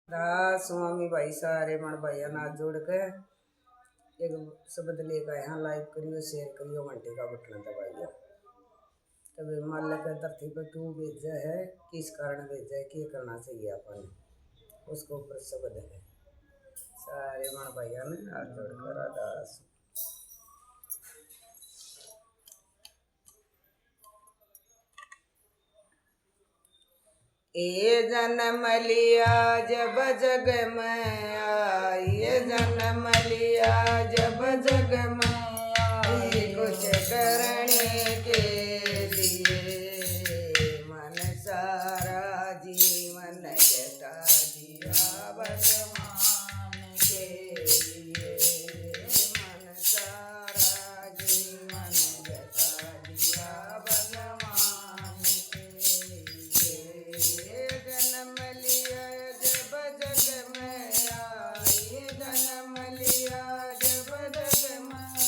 दास स्वामी भाई सारे मन भाई नाथ जोड़ के एक शब्द लेकर आए हैं। लाइक करियो, शेयर करियो, घंटे का बटन दबाइयो। तभी मालिक धरती पर क्यों भेजा है, किस कारण भेजा है, क्या करना चाहिए अपन, उसके ऊपर शब्द है। सारे मन भाइयों ने हाथ जोड़कर अरदास। ये जन्म लिया जब जग में आई, जन्म लिया जब जग में आई, कुछ करने के लिए मन सारा जीवन जता दिया भगवान के लिए। मन सारा जीवन जता दिया भगवान के लिए। जन्म लिया जब जग में आई, जन्म लिया जब जग में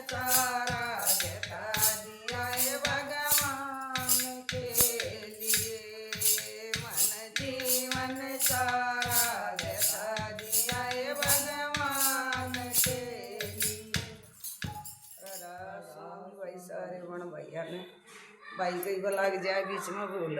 सारा जता दिया है भगवान के लिए, मन जीवन सारा जता दिया है भगवान के लिए। राधा स्वामी भाई सारे बन भैया ने भाई कई बार लग जाए बीच में भूल।